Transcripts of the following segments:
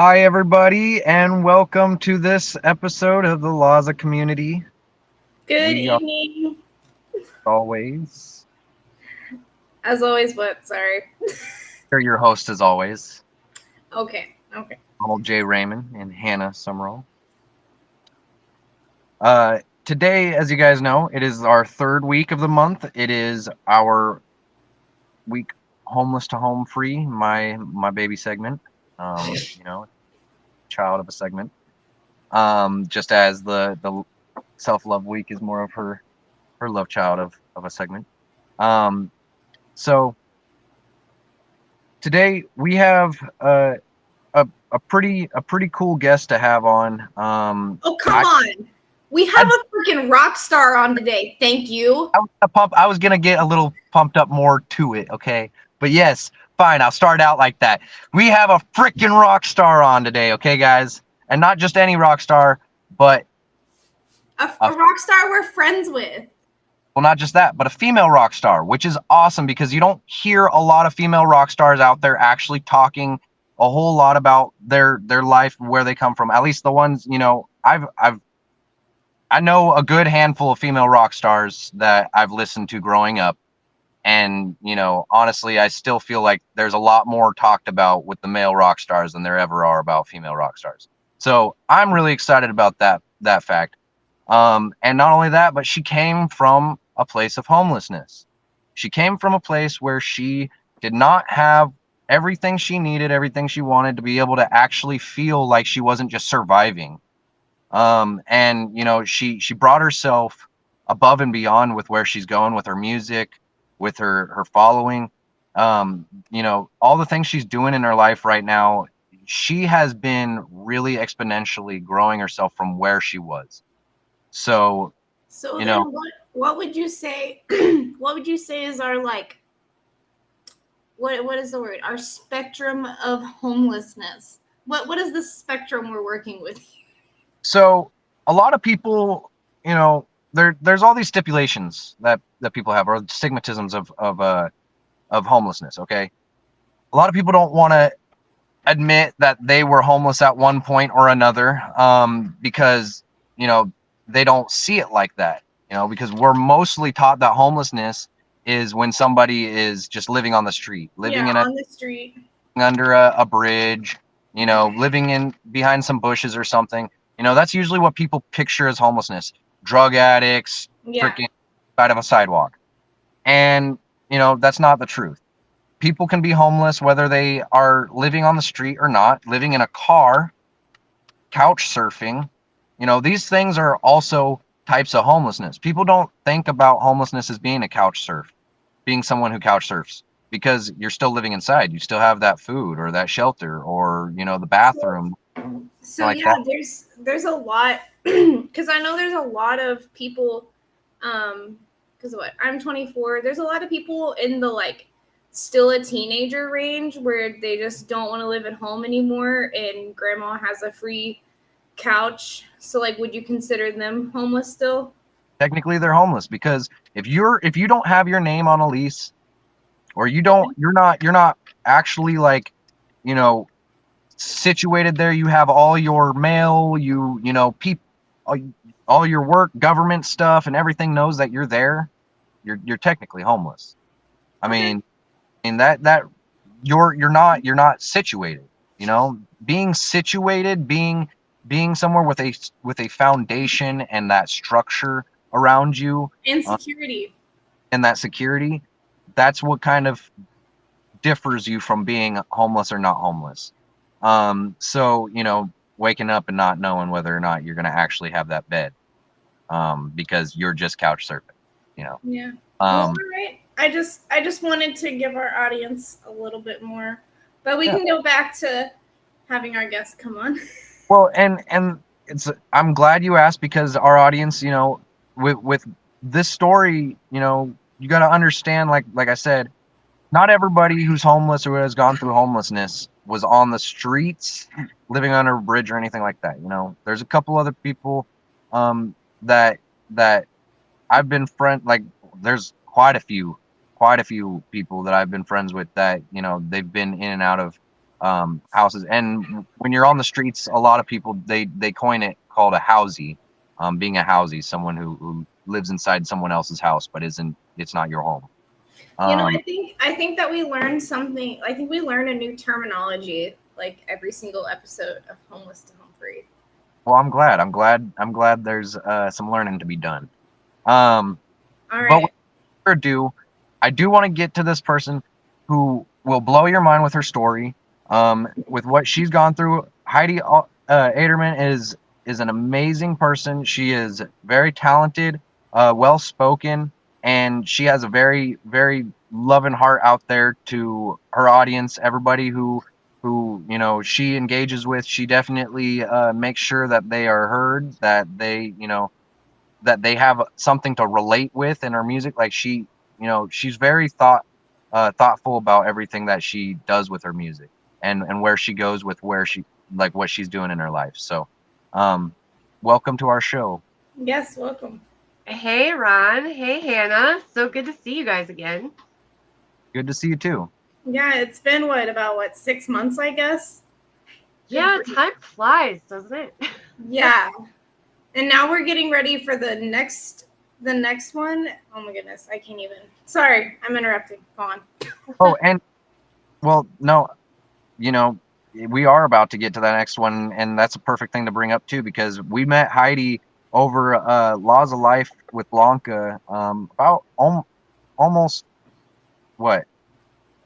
Hi, everybody, and welcome to this episode of the Laza Community. Good We are evening. always As always, what? Sorry. here, your host as always, Okay. Ronald J. Raymond and Hanna Sumrall. Today, as you guys know, it is our third week of the month. It is our week homeless to home free, my baby segment. You know, child of a segment. Just as the self love week is more of her love child of a segment. Um, so today we have a pretty cool guest to have on. Oh, come on. We have a freaking rock star on today. Thank you. I was gonna get a little pumped up more to it, okay? But yes, fine. I'll start out like that. We have a freaking rock star on today, okay, guys? And not just any rock star, but A rock star we're friends with. well, not just that, but a female rock star, which is awesome because you don't hear a lot of female rock stars out there actually talking a whole lot about their life, where they come from. At least the ones, I know a good handful of female rock stars that I've listened to growing up. And, honestly, I still feel like there's a lot more talked about with the male rock stars than there ever are about female rock stars. So I'm really excited about that fact. And not only that, but she came from a place of homelessness. She came from a place where she did not have everything she needed, everything she wanted to be able to actually feel like she wasn't just surviving. And she brought herself above and beyond with where she's going with her music, with her following. All the things she's doing in her life right now, she has been really exponentially growing herself from where she was. So, So you then know, what would you say what would you say is our what is the word? Our spectrum of homelessness. What is the spectrum we're working with? so a lot of people, there's all these stipulations that people have, or stigmatisms of homelessness. Okay, a lot of people don't want to admit that they were homeless at one point or another, because they don't see it like that. Because we're mostly taught that homelessness is when somebody is just living on the street, living Yeah, in a on the street. under a bridge, living in behind some bushes or something. That's usually what people picture as homelessness. Drug addicts, Yeah. freaking side of a sidewalk. And, that's not the truth. People can be homeless whether they are living on the street or not, living in a car, couch surfing. These things are also types of homelessness. People don't think about homelessness as being a couch surf, being someone who couch surfs, because you're still living inside. You still have that food or that shelter or, the bathroom, So like yeah, that. there's a lot because I know there's a lot of people because what I'm 24. There's a lot of people in the still a teenager range where they just don't want to live at home anymore, and grandma has a free couch. So would you consider them homeless still? Technically they're homeless because if you don't have your name on a lease, or you're not actually you know situated there. You have all your mail, people, all your work, government stuff, and everything knows that you're there. You're technically homeless. I Okay. mean, in that you're not situated. Being situated, being somewhere with a foundation and that structure around you, Insecurity. and that security. That's what kind of differs you from being homeless or not homeless. So, waking up and not knowing whether or not you're going to actually have that bed, because you're just couch surfing, you know. Yeah. Well, all Um, right. I just wanted to give our audience a little bit more, but we yeah. can go back to having our guests come on. Well, and I'm glad you asked because our audience, with this story, you got to understand, like I said, not everybody who's homeless or who has gone through homelessness was on the streets, living under a bridge or anything like that. There's a couple other people, that that I've been there's quite a few people that I've been friends with that, they've been in and out of houses. And when you're on the streets, a lot of people they coin it called a housey. Being a housey, someone who lives inside someone else's house, but it's not your home. You know, Um, I think that we learned something. I think we learn a new terminology like every single episode of Homeless to Home Free. well, I'm glad there's some learning to be done. Um, All but right. without further ado, I do want to get to this person who will blow your mind with her story. With what she's gone through, Heidi Aderman is an amazing person. She is very talented, well spoken, and she has a very very loving heart out there to her audience. Everybody who she engages with, she definitely makes sure that they are heard, that they have something to relate with in her music. Like she's very thoughtful about everything that she does with her music, and where she goes with where she like what she's doing in her life. So um welcome to our show. Yes, welcome. Hey, Ron. Hey, Hannah. So good to see you guys again. Good to see you too. Yeah, it's been about 6 months, I guess. Yeah, time flies, doesn't it? Yeah. And now we're getting ready for the next one. Oh my goodness, I can't even. Sorry, I'm interrupting. Go on. Oh, and well, no, you know we are about to get to that next one, and that's a perfect thing to bring up too, because we met Heidi over Laws of Life with Blanca, about almost what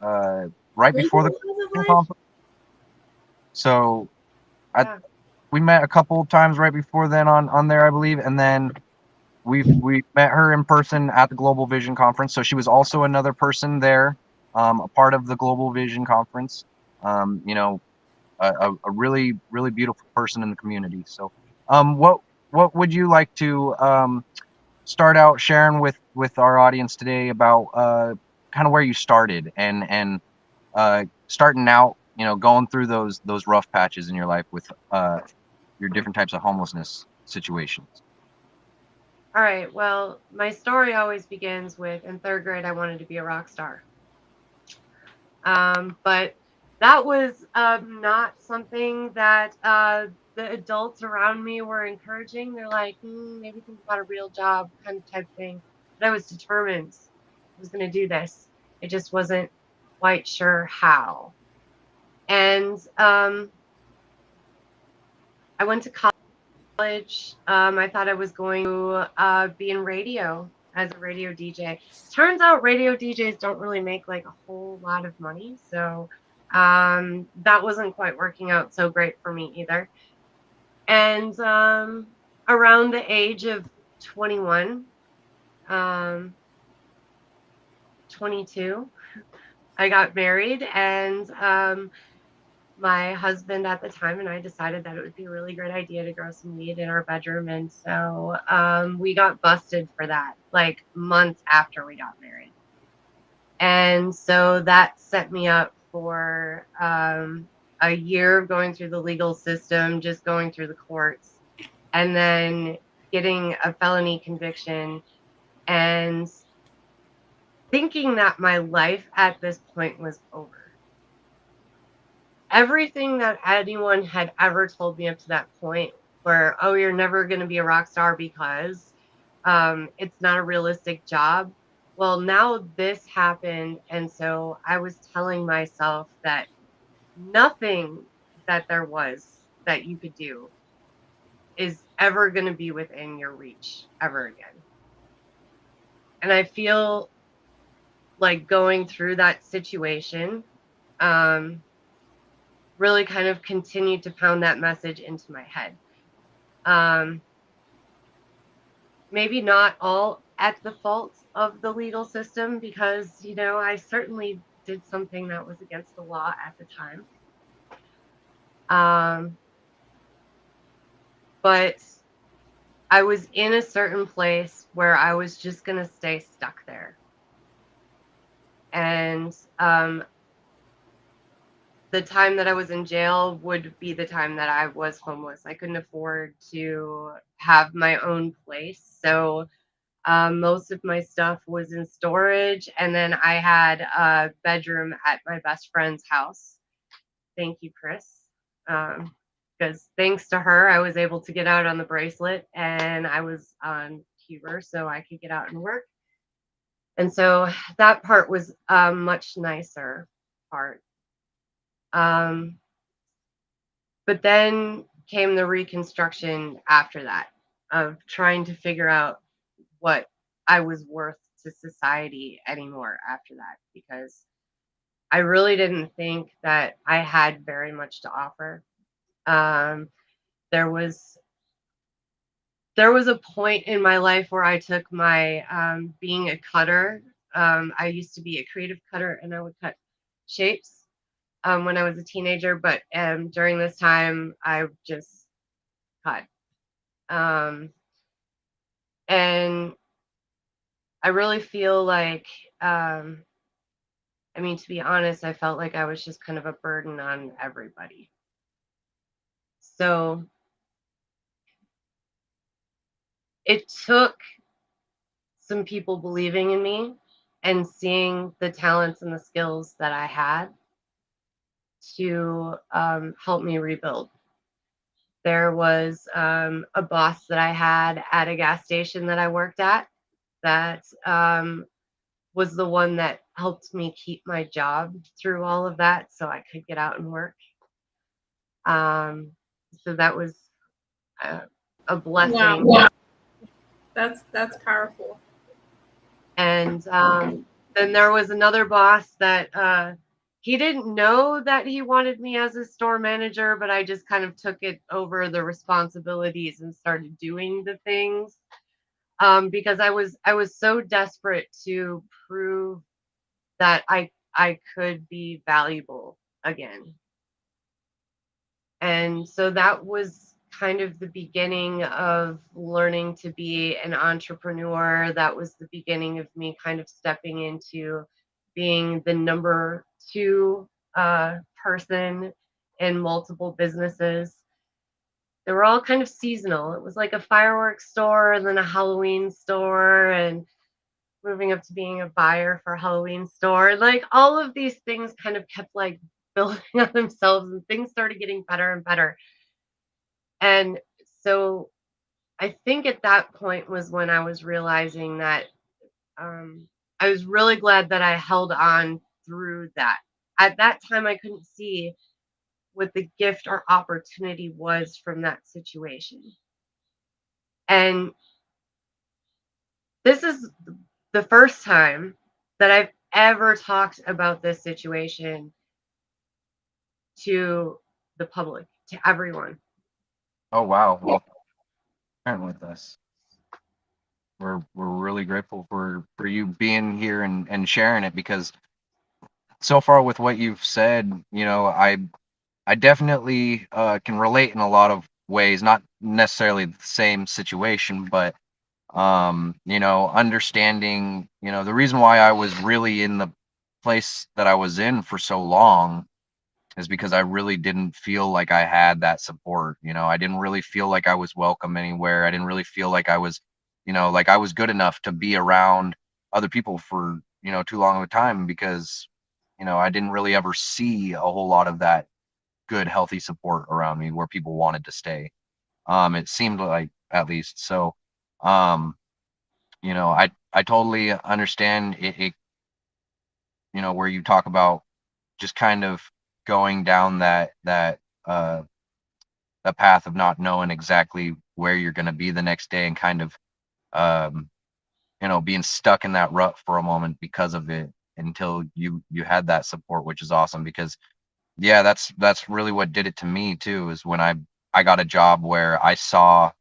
right before Legal the laws of life? conference. So I Yeah. we met a couple of times right before then on there, I believe, and then we met her in person at the Global Vision Conference. So she was also another person there, a part of the Global Vision Conference. You know, a really really beautiful person in the community. So, what would you like to start out sharing with our audience today about kind of where you started and starting out, going through those rough patches in your life with your different types of homelessness situations. All right. Well, my story always begins with in third grade, I wanted to be a rock star. But that was not something that the adults around me were encouraging. They're like, maybe think about a real job kind of type thing. But I was determined I was going to do this. I just wasn't quite sure how. And I went to college. I thought I was going to be in radio as a radio DJ. Turns out radio DJs don't really make like a whole lot of money. So that wasn't quite working out so great for me either. And around the age of 21, 22, I got married, and my husband at the time and I decided that it would be a really great idea to grow some weed in our bedroom. And so we got busted for that like months after we got married. And so that set me up for a year of going through the legal system, just going through the courts, and then getting a felony conviction and thinking that my life at this point was over. Everything that anyone had ever told me up to that point, where, oh, you're never going to be a rock star because it's not a realistic job. Well, now this happened. And so I was telling myself that nothing that there was that you could do is ever going to be within your reach ever again. And I feel like going through that situation really kind of continued to pound that message into my head. Maybe not all at the fault of the legal system, because, I certainly did something that was against the law at the time. But I was in a certain place where I was just going to stay stuck there. And the time that I was in jail would be the time that I was homeless. I couldn't afford to have my own place. So most of my stuff was in storage. And then I had a bedroom at my best friend's house. thank you, Chris. Because thanks to her, I was able to get out on the bracelet, and I was on Huber, so I could get out and work. And so that part was a much nicer part. But then came the reconstruction after that of trying to figure out what I was worth to society anymore after that, because I really didn't think that I had very much to offer. There was a point in my life where I took my being a cutter. I used to be a creative cutter, and I would cut shapes when I was a teenager. But during this time, I just cut. And I really feel like, I mean, to be honest, I felt like I was just kind of a burden on everybody. So it took some people believing in me and seeing the talents and the skills that I had to help me rebuild. There was a boss that I had at a gas station that I worked at that was the one that helped me keep my job through all of that so I could get out and work. So that was a blessing. Wow. That's powerful. And then there was another boss that he didn't know that he wanted me as a store manager, but I just kind of took it over the responsibilities and started doing the things because I was so desperate to prove that I could be valuable again. And so that was kind of the beginning of learning to be an entrepreneur. That was the beginning of me kind of stepping into being the number two person in multiple businesses. They were all kind of seasonal. It was like a fireworks store and then a Halloween store, and moving up to being a buyer for a Halloween store. Like all of these things kind of kept like building on themselves, and things started getting better and better. And so I think at that point was when I was realizing that I was really glad that I held on through that. At that time, I couldn't see what the gift or opportunity was from that situation. And this is the first time that I've ever talked about this situation to the public, to everyone. Oh wow. Well, sharing with us. We're really grateful for you being here and sharing it, because so far with what you've said, I definitely can relate in a lot of ways, not necessarily the same situation, but understanding, the reason why I was really in the place that I was in for so long is because I really didn't feel like I had that support. I didn't really feel like I was welcome anywhere. I didn't really feel like I was, like I was good enough to be around other people for, too long of a time, because, I didn't really ever see a whole lot of that good, healthy support around me where people wanted to stay. It seemed like, at least. So, I totally understand it, where you talk about just kind of going down that path of not knowing exactly where you're going to be the next day, and kind of um being stuck in that rut for a moment because of it, until you had that support, which is awesome. Because yeah, that's really what did it to me too, is when I got a job where I saw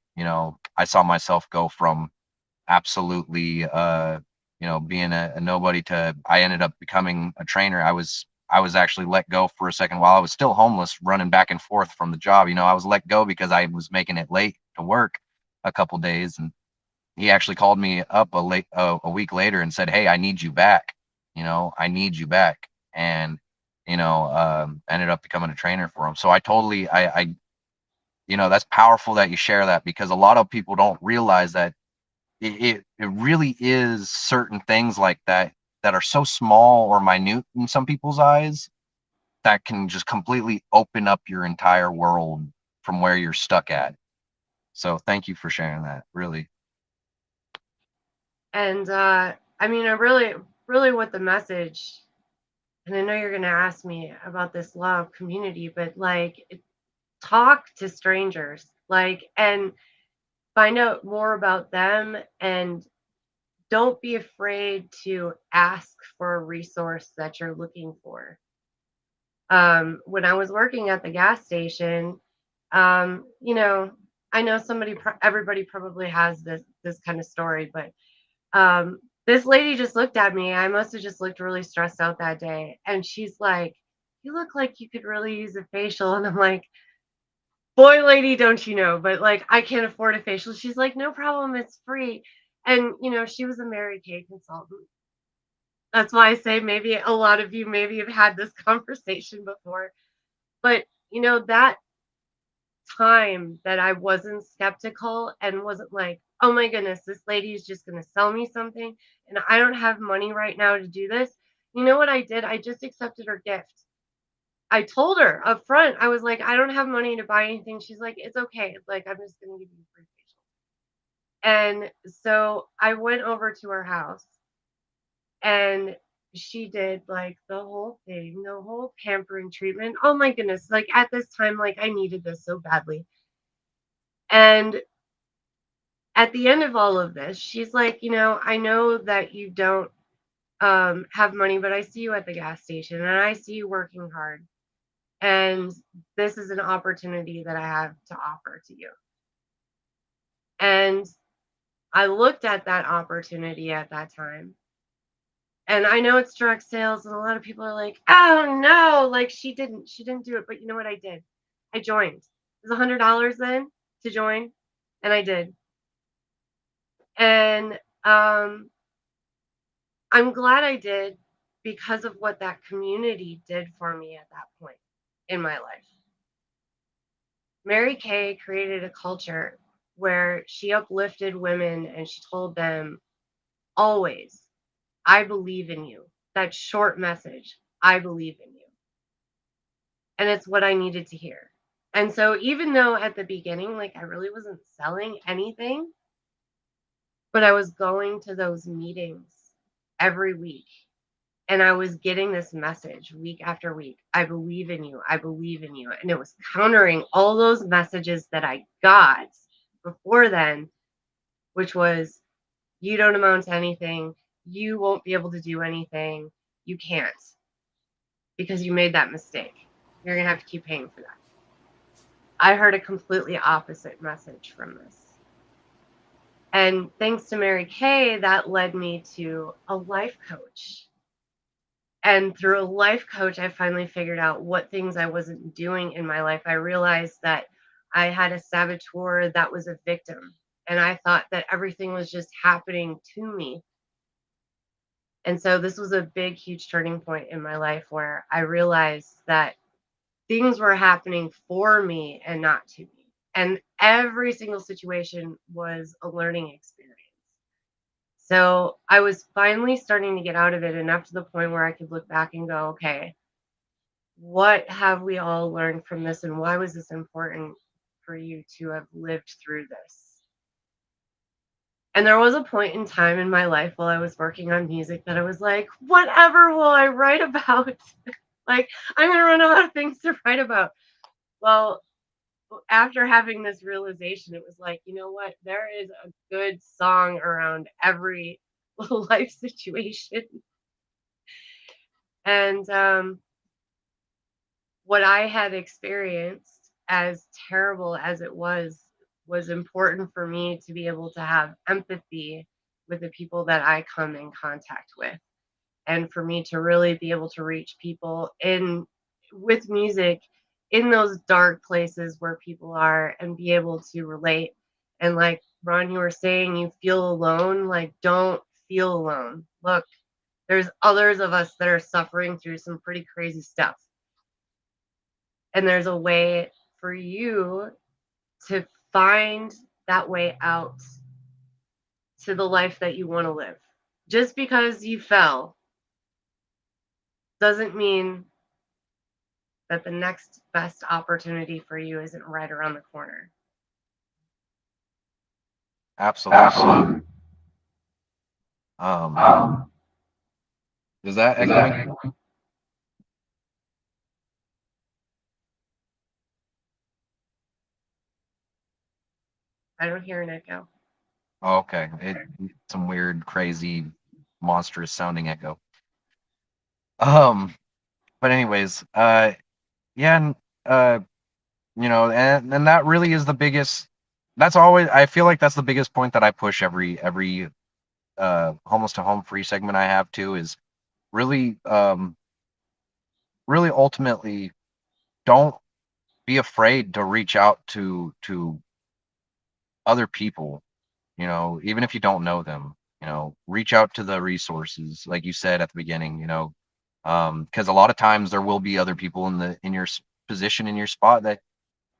myself go from absolutely being a nobody to I ended up becoming a trainer. I was actually let go for a second while I was still homeless, running back and forth from the job. I was let go because I was making it late to work a couple days, and he actually called me up a week later and said, "Hey, I need you back. I need you back." And ended up becoming a trainer for him. So I totally I that's powerful that you share that, because a lot of people don't realize that it really is certain things like that that are so small or minute in some people's eyes, that can just completely open up your entire world from where you're stuck at. So thank you for sharing that, really. And I mean, I really what the message, and I know you're going to ask me about this law of community, but like, talk to strangers, like, and find out more about them, and don't be afraid to ask for a resource that you're looking for. When I was working at the gas station, you know, I know everybody probably has this kind of story, but this lady just looked at me. I must have just looked really stressed out that day, and she's like, "You look like you could really use a facial," and I'm like, "Boy, lady, don't you know? But like, I can't afford a facial." She's like, "No problem, it's free." And she was a Mary Kay consultant. That's why I say maybe a lot of you maybe have had this conversation before. But that time that I wasn't skeptical and wasn't like, "Oh my goodness, this lady is just going to sell me something and I don't have money right now to do this." You know what I did? I just accepted her gift. I told her up front, I was like, "I don't have money to buy anything." She's like, "It's okay. Like, I'm just going to give you a free facial." And so I went over to her house, and she did like the whole thing, the whole pampering treatment. Oh my goodness. Like, at this time, like, I needed this so badly. And at the end of all of this, she's like, "I know that you don't have money, but I see you at the gas station and I see you working hard. And this is an opportunity that I have to offer to you." And I looked at that opportunity at that time. And I know it's direct sales, and a lot of people are like, "Oh no, like she didn't do it." But you know what I did? I joined. It was $100 then to join, and I did. And I'm glad I did, because of what that community did for me at that point in my life. Mary Kay created a culture where she uplifted women and she told them always, "I believe in you." That short message, "I believe in you." And it's what I needed to hear. And so even though at the beginning, like, I really wasn't selling anything, but I was going to those meetings every week, and I was getting this message week after week: "I believe in you. I believe in you." And it was countering all those messages that I got before then, which was, "You don't amount to anything. You won't be able to do anything. You can't, because you made that mistake. You're going to have to keep paying for that." I heard a completely opposite message from this. And thanks to Mary Kay, that led me to a life coach. And through a life coach, I finally figured out what things I wasn't doing in my life. I realized that I had a saboteur that was a victim, and I thought that everything was just happening to me. And so this was a big, huge turning point in my life where I realized that things were happening for me and not to me. And every single situation was a learning experience. So I was finally starting to get out of it enough to the point where I could look back and go, "Okay, what have we all learned from this? And why was this important for you to have lived through this?" And there was a point in time in my life while I was working on music that I was like, "Whatever will I write about?" Like, I'm going to run out of things to write about. Well, after having this realization, it was like, you know what? There is a good song around every life situation. And what I had experienced, as terrible as it was important for me to be able to have empathy with the people that I come in contact with, and for me to really be able to reach people in with music in those dark places where people are, and be able to relate. And like Ron, you were saying, you feel alone. Like, don't feel alone. Look, there's others of us that are suffering through some pretty crazy stuff, and there's a way for you to find that way out to the life that you want to live. Just because you fell doesn't mean that the next best opportunity for you isn't right around the corner. Absolutely. Is that echoing? I don't hear an echo. Oh, okay. Some weird, crazy, monstrous sounding echo. But anyways, yeah, and and that really is the biggest. That's always. I feel like that's the biggest point that I push every homeless to home free segment I have too is really really ultimately don't be afraid to reach out to other people, even if you don't know them, reach out to the resources like you said at the beginning, because a lot of times there will be other people in your position, in your spot,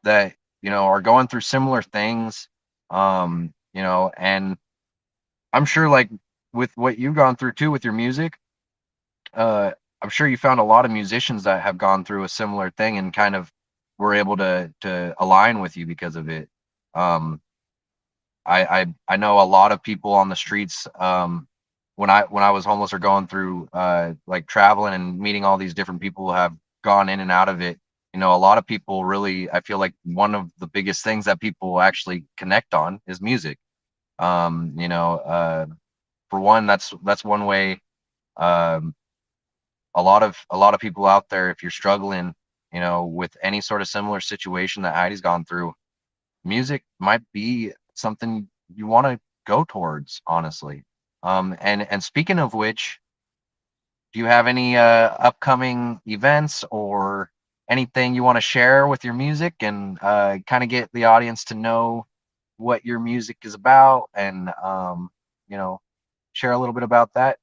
that are going through similar things, and I'm sure, like, with what you've gone through too with your music, I'm sure you found a lot of musicians that have gone through a similar thing and kind of were able to align with you because of it. Um, I know a lot of people on the streets, when I was homeless or going through like traveling and meeting all these different people who have gone in and out of it. A lot of people really, I feel like one of the biggest things that people actually connect on is music. For one, that's one way. Um, a lot of people out there, if you're struggling, with any sort of similar situation that Heidi's gone through, music might be something you want to go towards, honestly. And speaking of which, do you have any upcoming events or anything you want to share with your music, and kind of get the audience to know what your music is about, and you know share a little bit about that?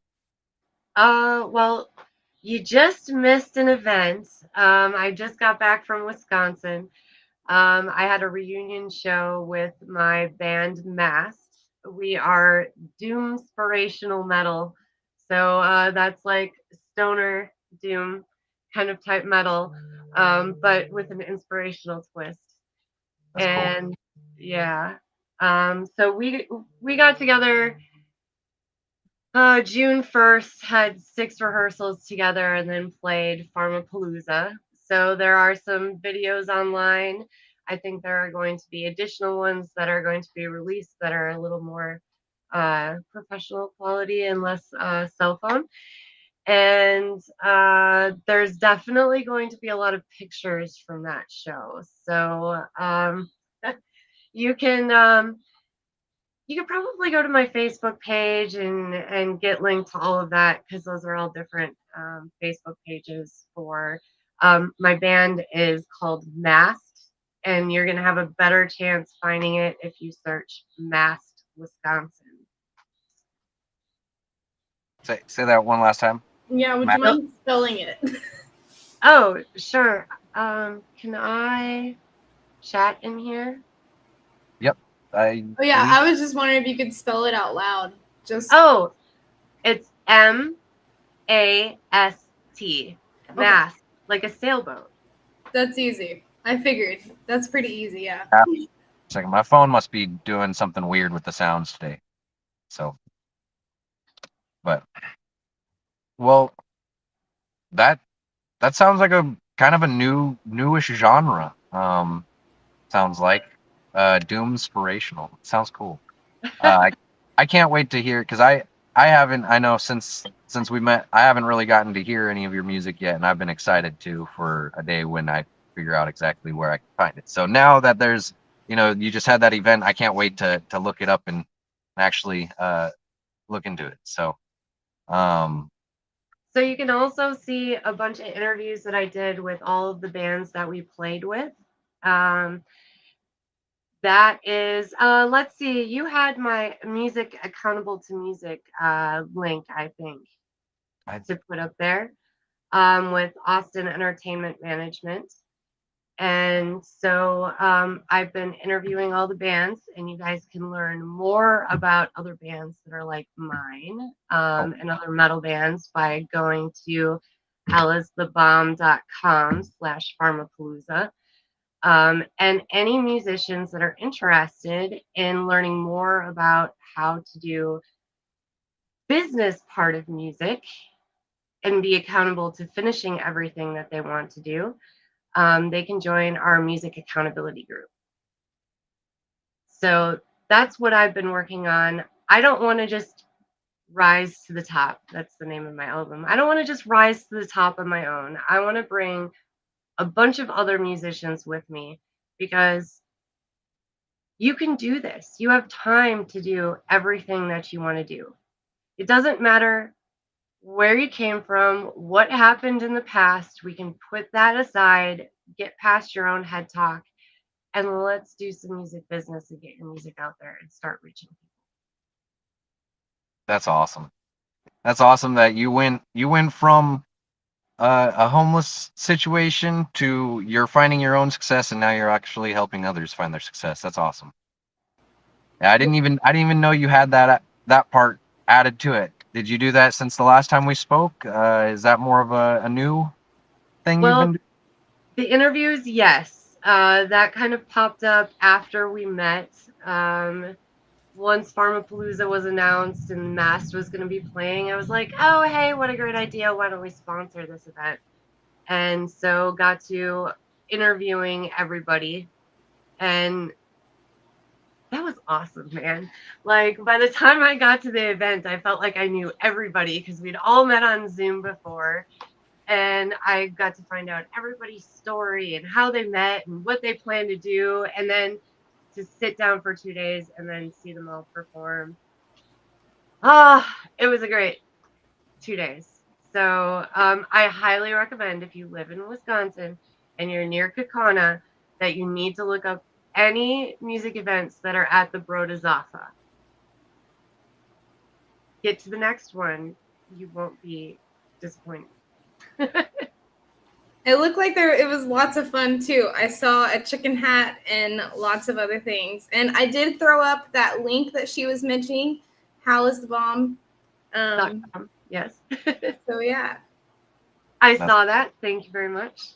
Well, you just missed an event. I just got back from Wisconsin. I had a reunion show with my band Mast. We are doom inspirational metal. So that's like stoner doom kind of type metal, but with an inspirational twist. That's cool. And yeah, so we got together June 1st, had 6 rehearsals together, and then played Pharmapalooza. So there are some videos online. I think there are going to be additional ones that are going to be released that are a little more professional quality and less cell phone. And there's definitely going to be a lot of pictures from that show. So you can you could probably go to my Facebook page and get linked to all of that, because those are all different Facebook pages for my band is called Mast, and you're gonna have a better chance finding it if you search Mast, Wisconsin. Say that one last time. Yeah, would you mind spelling it? Oh, sure. Can I chat in here? Yep. Oh yeah, I was just wondering if you could spell it out loud. Oh, it's MAST. Mast, like a sailboat. That's easy. I figured. That's pretty easy, yeah. Second, my phone must be doing something weird with the sounds today. So, but well, that sounds like a kind of a newish genre. Sounds like doom inspirational. Sounds cool. I can't wait to hear, because I haven't, I know since we met, I haven't really gotten to hear any of your music yet, and I've been excited to for a day when I figure out exactly where I can find it. So now that there's, you just had that event, I can't wait to look it up and actually look into it. So So you can also see a bunch of interviews that I did with all of the bands that we played with. That is, let's see, you had my music accountable to music link, I think, to put up there, with Austin Entertainment Management. And so I've been interviewing all the bands, and you guys can learn more about other bands that are like mine, and other metal bands by going to hallisthebomb.com/pharmapalooza. And any musicians that are interested in learning more about how to do business part of music and be accountable to finishing everything that they want to do, they can join our music accountability group. So that's what I've been working on. I don't want to just rise to the top. That's the name of my album. I don't want to just rise to the top on my own. I want to bring a bunch of other musicians with me, because you can do this. You have time to do everything that you want to do. It doesn't matter where you came from, what happened in the past. We can put that aside, get past your own head talk, and let's do some music business and get your music out there and start reaching people. That's awesome. That's awesome that you went from a homeless situation to you're finding your own success, and now you're actually helping others find their success. That's awesome. Yeah, I didn't even know you had that part added to it. Did you do that since the last time we spoke? Is that more of a new thing you've been Well, doing? the interviews, yes. That kind of popped up after we met. Once Pharmapalooza was announced and Mast was going to be playing, I was like, oh, hey, what a great idea. Why don't we sponsor this event? And so got to interviewing everybody. And that was awesome, man. Like, by the time I got to the event, I felt like I knew everybody because we'd all met on Zoom before. And I got to find out everybody's story and how they met and what they plan to do. And then to sit down for 2 days and then see them all perform. It was a great 2 days. So I highly recommend, if you live in Wisconsin and you're near Kaukauna, that you need to look up any music events that are at the Broda Zafa. Get to the next one. You won't be disappointed. It looked like it was lots of fun too. I saw a chicken hat and lots of other things. And I did throw up that link that she was mentioning, How is the Bomb? Yes. So yeah. I saw that. Thank you very much.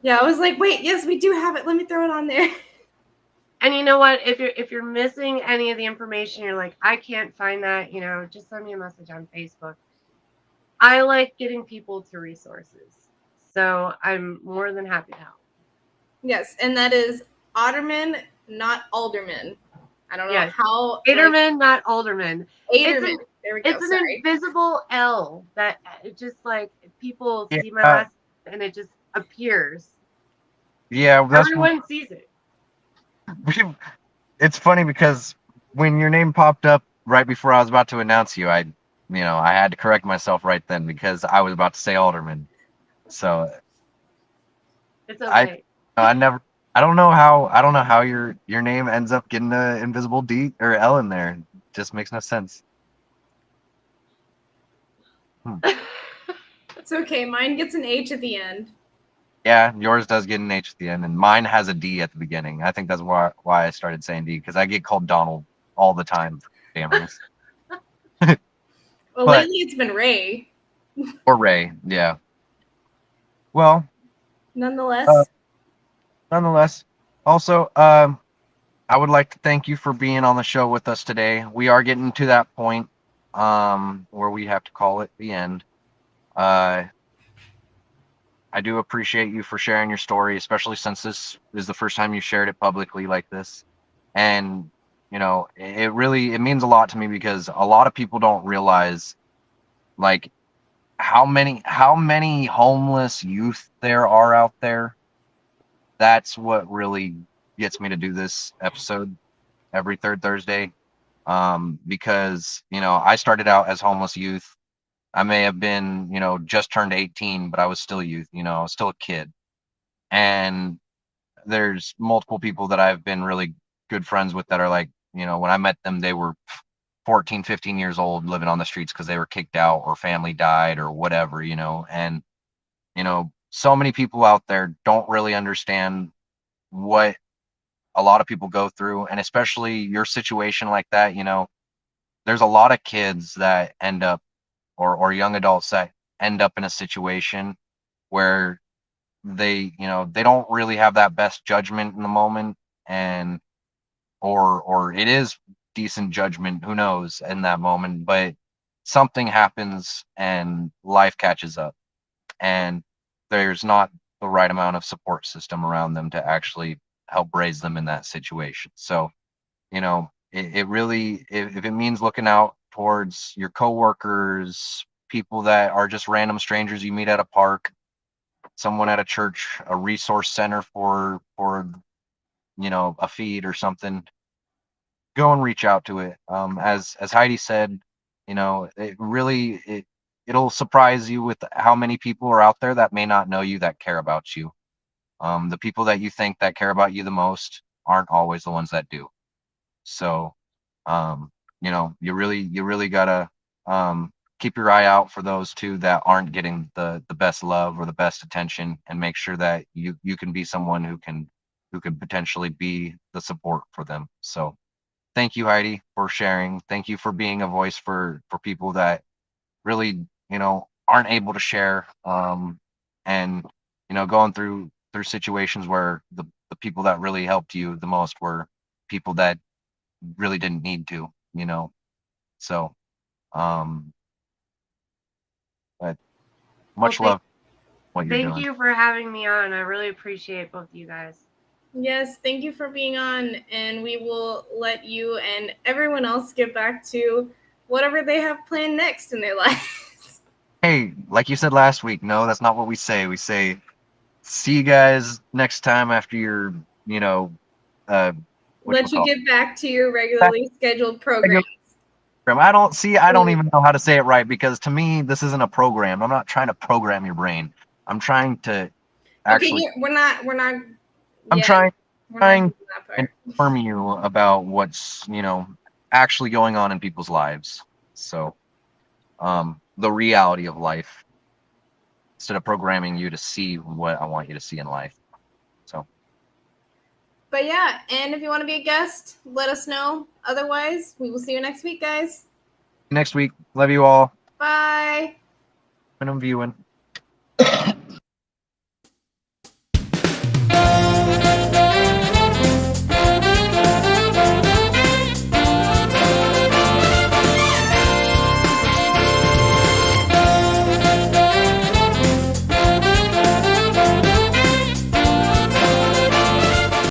Yeah, I was like, wait, yes, we do have it. Let me throw it on there. And you know what? If you're missing any of the information, you're like, I can't find that, just send me a message on Facebook. I like getting people to resources. So I'm more than happy to help. Yes, and that is Aderman, not Alderman. I don't know how. Aderman, not Alderman. Aderman. There we go. It's an invisible L that it just like people see my last and it just appears. Yeah, everyone sees it. It's funny because when your name popped up right before I was about to announce you, I had to correct myself right then because I was about to say Alderman. So it's okay. I don't know how your name ends up getting the invisible D or L in there. It just makes no sense. It's okay. Mine gets an H at the end. Yeah, yours does get an H at the end, and mine has a D at the beginning. I think that's why I started saying D, because I get called Donald all the time for scammers. Well, lately it's been Ray. Or Ray, yeah. Well, nonetheless. Also, I would like to thank you for being on the show with us today. We are getting to that point where we have to call it the end. I do appreciate you for sharing your story, especially since this is the first time you shared it publicly like this. And, it means a lot to me because a lot of people don't realize like how many homeless youth there are out there. That's what really gets me to do this episode every third Thursday. Because, I started out as homeless youth. I may have been, just turned 18, but I was still youth, I was still a kid. And there's multiple people that I've been really good friends with that are like, when I met them, they were 14, 15 years old living on the streets because they were kicked out or family died or whatever, and, so many people out there don't really understand what a lot of people go through. And especially your situation like that, there's a lot of kids that end up or young adults that end up in a situation where they, they don't really have that best judgment in the moment, and or it is decent judgment, who knows, in that moment, but something happens and life catches up, and there's not the right amount of support system around them to actually help raise them in that situation. So, it really, if it means looking out towards your coworkers, people that are just random strangers you meet at a park, someone at a church, a resource center for a feed or something, go and reach out to it. As Heidi said, it really, it'll surprise you with how many people are out there that may not know you, that care about you. The people that you think that care about you the most aren't always the ones that do. So, you really gotta keep your eye out for those two that aren't getting the best love or the best attention, and make sure that you can be someone who can potentially be the support for them. So, thank you, Heidi, for sharing. Thank you for being a voice for people that really, aren't able to share, and going through situations where the people that really helped you the most were people that really didn't need to. So, um but much Well, love what you're thank doing. you for having me on. I really appreciate both of you guys. Yes, thank you for being on, and we will let you and everyone else get back to whatever they have planned next in their lives. Hey, like you said last week, no, that's not what we say. We say, see you guys next time after your, uh Let you whatchamacallit. get back to your regularly scheduled programs. I don't even know how to say it right, because to me this isn't a program. I'm not trying to program your brain. I'm trying to actually, Okay, we're not. I'm Yeah, trying we're not trying doing that to part. inform you about what's, actually going on in people's lives. So, the reality of life, instead of programming you to see what I want you to see in life. So, But yeah, and if you want to be a guest, let us know. Otherwise, we will see you next week, guys. next week, love you all. Bye. And I'm viewing.